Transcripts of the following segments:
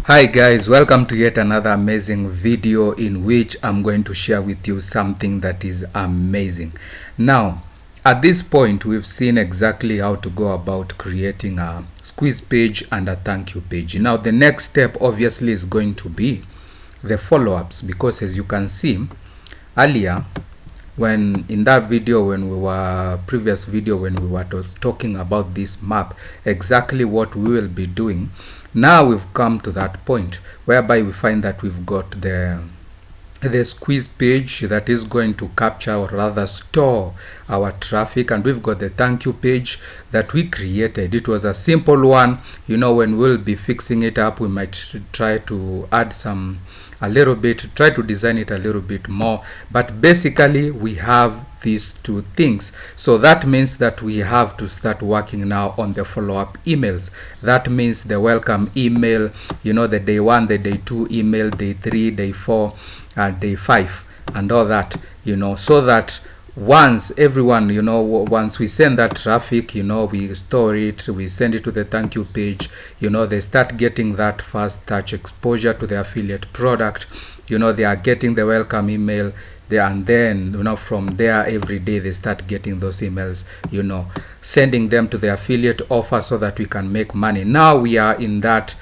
Hi guys, welcome to yet another amazing video in which I'm going to share with you something that is amazing. Now, at this point, we've seen exactly how to go about creating a squeeze page and a thank you page. Now, the next step obviously is going to be the follow-ups, because as you can see earlier, when in that video, previous video when we were talking about this map, exactly what we will be doing. Now we've come to that point whereby we find that we've got the squeeze page that is going to capture, or rather store, our traffic, and we've got the thank you page that we created. It was a simple one. When we'll be fixing it up, we might try to add try to design it a little bit more, but basically we have these two things. So that means that we have to start working now on the follow-up emails. That means the welcome email, the day 1, the day 2 email, day 3, day 4, day 5, and all that, so that once everyone, once we send that traffic, we store it, we send it to the thank you page, they start getting that first touch exposure to the affiliate product, they are getting the welcome email there, and then from there every day they start getting those emails, sending them to the affiliate offer so that we can make money. Now we are in that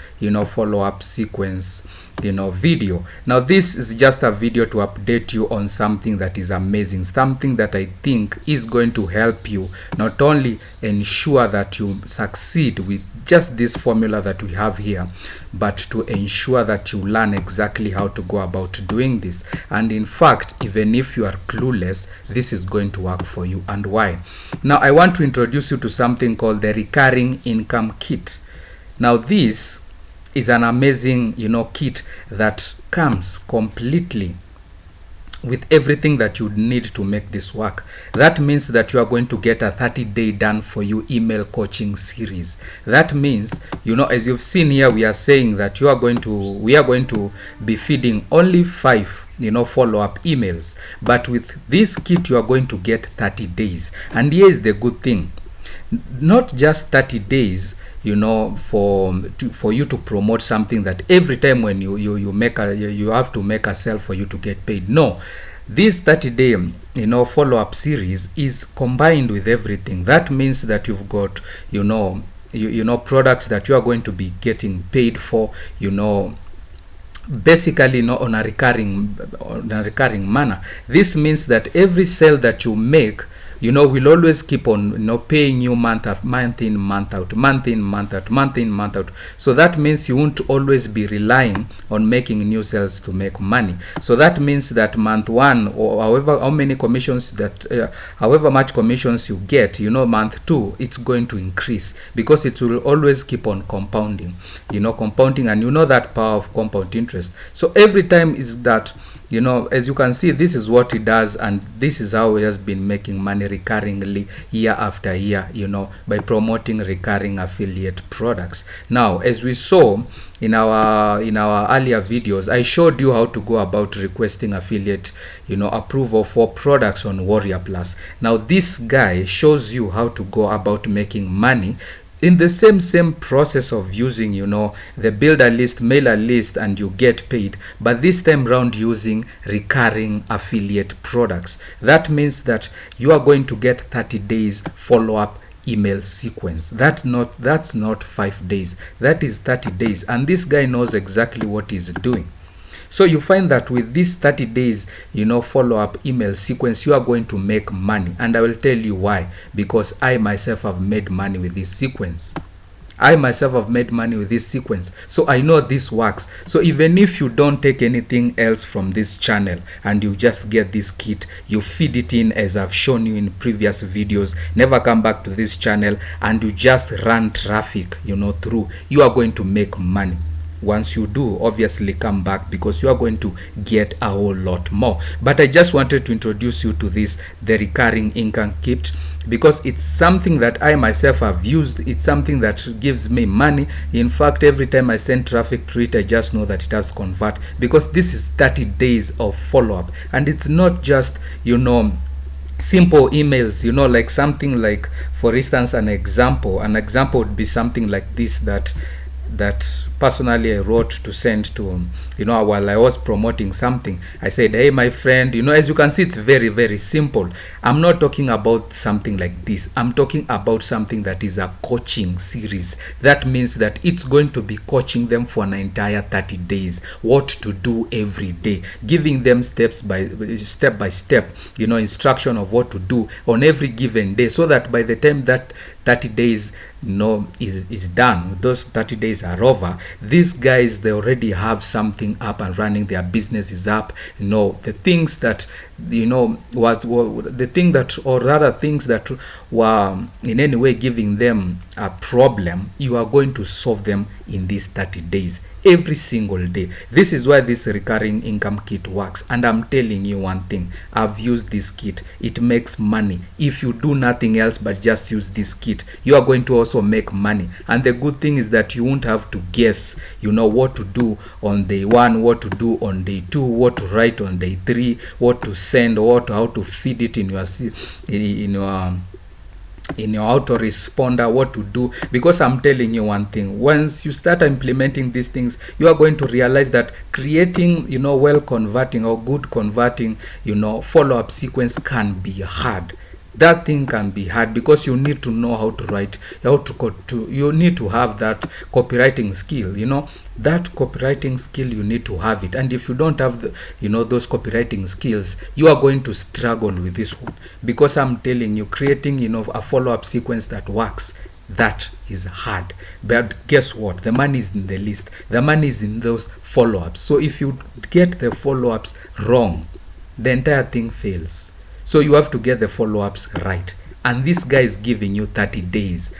follow-up sequence video. Now this is just a video to update you on something that is amazing, something that I think is going to help you not only ensure that you succeed with just this formula that we have here, but to ensure that you learn exactly how to go about doing this. And in fact, even if you are clueless, this is going to work for you. And why? Now I want to introduce you to something called the recurring income kit. Now this is an amazing kit that comes completely with everything that you need to make this work. That means that you are going to get a 30-day done for you email coaching series. That means, as you've seen here, we are saying that we are going to be feeding only 5 follow-up emails, but with this kit you are going to get 30 days. And here is the good thing: not just 30 days for you to promote something that every time when you have to make a sale for you to get paid. No, this 30-day follow-up series is combined with everything. That means that you've got products that you are going to be getting paid for, basically on a recurring manner. This means that every sale that you make, will always keep on paying you month in, month out, month in, month out, month in, month out. So that means you won't always be relying on making new sales to make money. So that means that month 1, or however much commissions you get, month 2, it's going to increase, because it will always keep on compounding, and that power of compound interest. So every time is that, as you can see, this is what it does, and this is how it has been making money recurringly year after year, by promoting recurring affiliate products. Now, as we saw in our earlier videos, I showed you how to go about requesting affiliate approval for products on Warrior Plus. Now this guy shows you how to go about making money in the same process of using the builder list, mailer list, and you get paid, but this time round using recurring affiliate products. That means that you are going to get 30 days follow-up email sequence. That's not 5 days, that is 30 days, and this guy knows exactly what he's doing. So you find that with this 30 days follow-up email sequence, you are going to make money, and I will tell you why. Because I myself have made money with this sequence. So I know this works. So even if you don't take anything else from this channel and you just get this kit, you feed it in as I've shown you in previous videos, never come back to this channel, and you just run traffic through, you are going to make money. Once you do, obviously come back, because you are going to get a whole lot more. But I just wanted to introduce you to the recurring income kit, because it's something that I myself have used. It's something that gives me money. In fact, every time I send traffic to it, I just know that it has convert, because this is 30 days of follow-up, and it's not just simple emails, like something like, for instance, an example would be something like this, that personally I wrote to send to, while I was promoting something, I said, hey my friend, as you can see, it's very, very simple. I'm not talking about something like this. I'm talking about something that is a coaching series. That means that it's going to be coaching them for an entire 30 days, what to do every day, giving them step by step, instruction of what to do on every given day, so that by the time that 30 days is done, those 30 days are over, these guys, they already have something up and running, their business is up. The things that the thing that, or rather things that were in any way giving them a problem, you are going to solve them in these 30 days, every single day. This is why this recurring income kit works. And I'm telling you one thing, I've used this kit. It makes money. If you do nothing else but just use this kit, you are going to also make money. And the good thing is that you won't have to guess, what to do on day 1, what to do on day 2, what to write on day 3, what to send, how to feed it in your autoresponder, what to do. Because I'm telling you one thing, once you start implementing these things, you are going to realize that creating well converting or good converting follow-up sequence can be hard. That thing can be hard because you need to know how to write, you need to have that copywriting skill. That copywriting skill, you need to have it. And if you don't have those copywriting skills, you are going to struggle with this one. Because I'm telling you, creating a follow-up sequence that works, that is hard. But guess what? The money is in the list. The money is in those follow-ups. So if you get the follow-ups wrong, the entire thing fails. So you have to get the follow-ups right. And this guy is giving you 30 days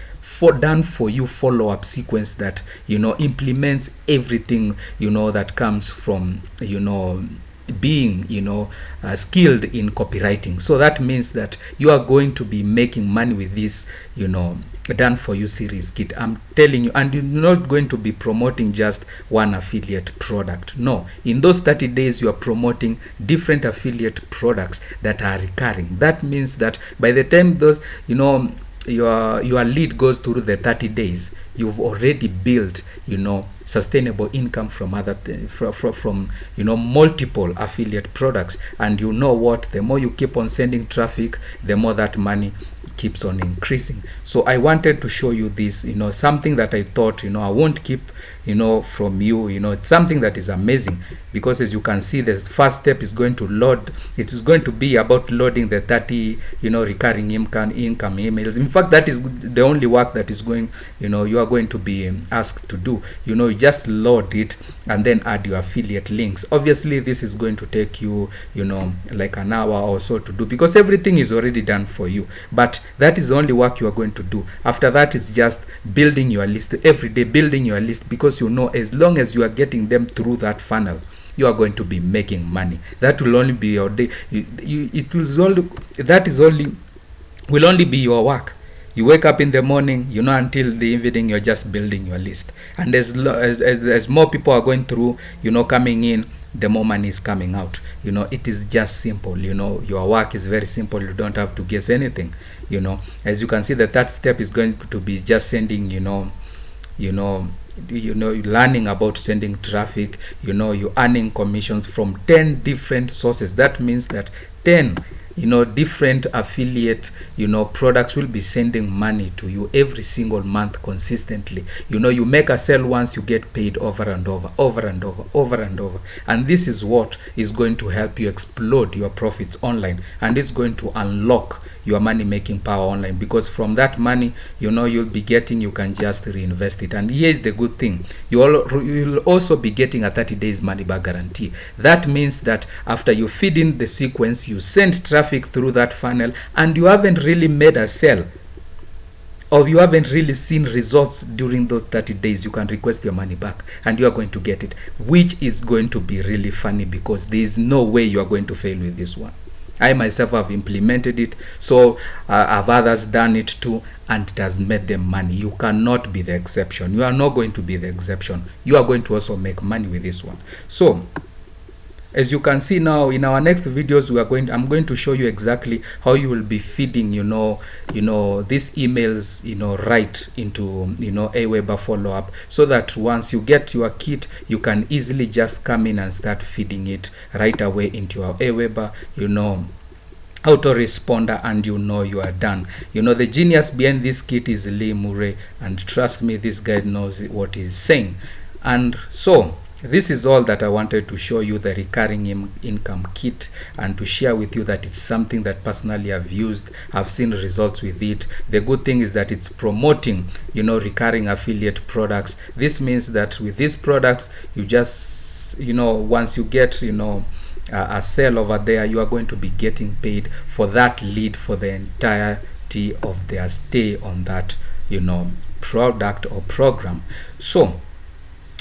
done for you follow-up sequence that implements everything that comes from being skilled in copywriting. So that means that you are going to be making money with this done for you series kit. I'm telling you. And you're not going to be promoting just one affiliate product. No, in those 30 days you are promoting different affiliate products that are recurring. That means that by the time those your lead goes through the 30 days, you've already built sustainable income from other from multiple affiliate products. And what, the more you keep on sending traffic, the more that money keeps on increasing. So I wanted to show you this, something that I thought I won't keep from you. It's something that is amazing, because as you can see, the first step is going to load. It is going to be about loading the 30 recurring income emails. In fact, that is the only work that is going you are going to be asked to do. You just load it and then add your affiliate links. Obviously this is going to take you like an hour or so to do, because everything is already done for you. But that is the only work you are going to do. After that is just building your list every day, building your list, because as long as you are getting them through that funnel, you are going to be making money. That will only be your day. Will only be your work. You wake up in the morning, until the evening, you're just building your list. And as more people are going through, coming in, the more money is coming out. It is just simple. Your work is very simple. You don't have to guess anything. As you can see, the third step is going to be just sending, learning about sending traffic. You're earning commissions from 10 different sources. That means that 10 different affiliate products will be sending money to you every single month consistently. You make a sale once, you get paid over and over and over. And this is what is going to help you explode your profits online, and it's going to unlock your money making power online, because from that money you'll be getting, you can just reinvest it. And here's the good thing, you'll also be getting a 30 days money back guarantee. That means that after you feed in the sequence, you send traffic through that funnel, and you haven't really made a sale, or you haven't really seen results during those 30 days, you can request your money back and you are going to get it, which is going to be really funny, because there is no way you are going to fail with this one. I myself have implemented it, so have others done it too, and it has made them money. You cannot be the exception. You are not going to be the exception. You are going to also make money with this one. So as you can see now, in our next videos, I'm going to show you exactly how you will be feeding these emails right into Aweber follow-up, so that once you get your kit, you can easily just come in and start feeding it right away into your Aweber autoresponder, and you are done. The genius behind this kit is Lee Murray, and trust me, this guy knows what he's saying. And so this is all that I wanted to show you, the recurring income kit, and to share with you that it's something that personally I've used. I've seen results with it. The good thing is that it's promoting recurring affiliate products. This means that with these products, you just once you get a sale over there, you are going to be getting paid for that lead for the entirety of their stay on that product or program,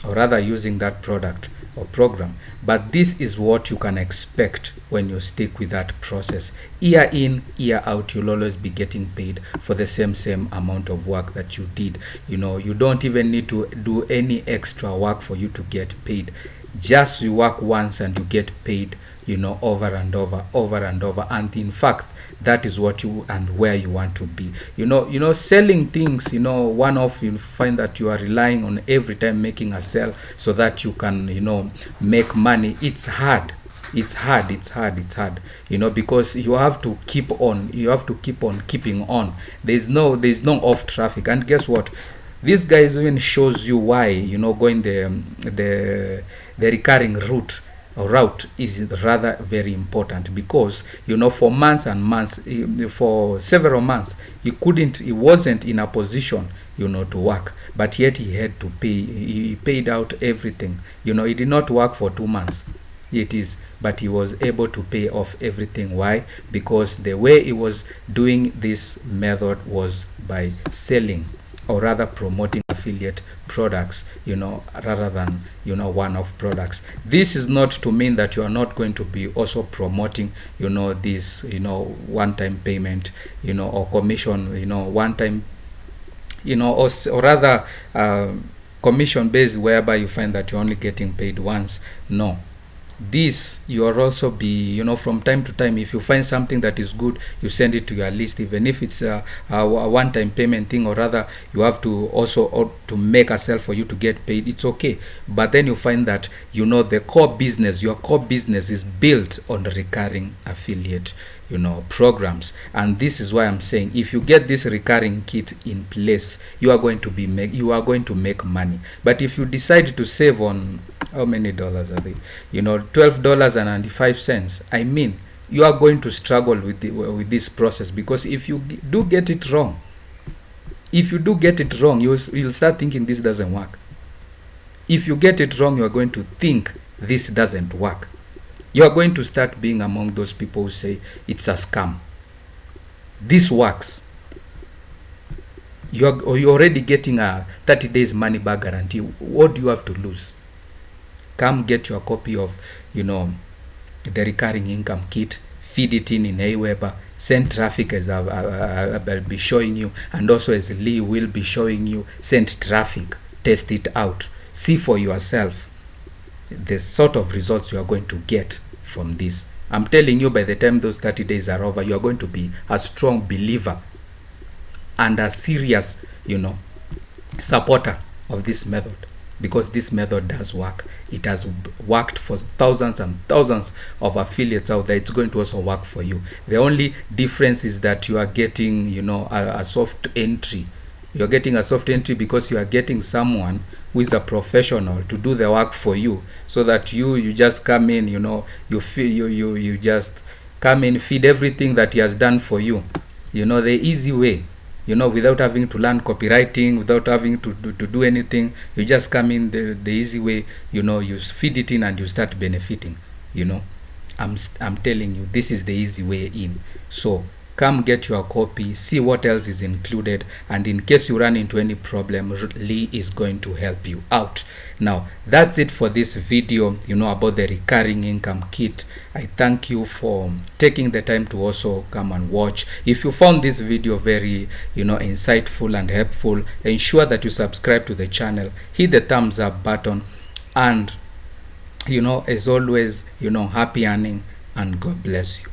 or rather using that product or program. But this is what you can expect when you stick with that process. Year in, year out, you'll always be getting paid for the same amount of work that you did. You don't even need to do any extra work for you to get paid. Just you work once and you get paid over and over, and in fact that is what you and where you want to be. Selling things one-off, you'll find that you are relying on every time making a sale so that you can make money. It's hard, because you have to keep on keeping on. There's no off traffic. And guess what, this guy even shows you why going the recurring route is rather very important, because for months and months, for several months, he wasn't in a position to work, but yet he had to pay. He paid out everything. He did not work for 2 months, but he was able to pay off everything. Why? Because the way he was doing this method was by selling, or rather promoting affiliate products, rather than one-off products. This is not to mean that you are not going to be also promoting this one-time payment or commission, one-time or rather commission based, whereby you find that you're only getting paid once. No, this you are also be from time to time, if you find something that is good, you send it to your list, even if it's a one-time payment thing, or rather you have to also to make a sale for you to get paid. It's okay, but then you find that the core business, your core business is built on the recurring affiliate programs. And this is why I'm saying, if you get this recurring kit in place, you are going to make money. But if you decide to save on, how many dollars are they, $12.95, I mean, you are going to struggle with this process, because if you do get it wrong, you'll start thinking this doesn't work. If you get it wrong, you are going to think this doesn't work. You are going to start being among those people who say it's a scam. This works. You're already getting a 30 days money back guarantee. What do you have to lose? Come get your copy of the recurring income kit, feed it in Aweber, send traffic, as I'll be showing you, and also as Lee will be showing you. Send traffic, test it out, see for yourself the sort of results you are going to get from this. I'm telling you, by the time those 30 days are over, you are going to be a strong believer and a serious supporter of this method, because this method does work. It has worked for thousands and thousands of affiliates out there. It's going to also work for you. The only difference is that you are getting a soft entry. You're getting a soft entry because you are getting someone who is a professional to do the work for you, so that you just come in, you just come in, feed everything that he has done for you, the easy way, without having to learn copywriting, without having to do anything. You just come in the easy way, you feed it in and you start benefiting. I'm telling you, this is the easy way in. So come get your copy, see what else is included, and in case you run into any problem, Lee is going to help you out. Now, that's it for this video, about the recurring income kit. I thank you for taking the time to also come and watch. If you found this video very, insightful and helpful, ensure that you subscribe to the channel, hit the thumbs up button, and As always, happy earning, and God bless you.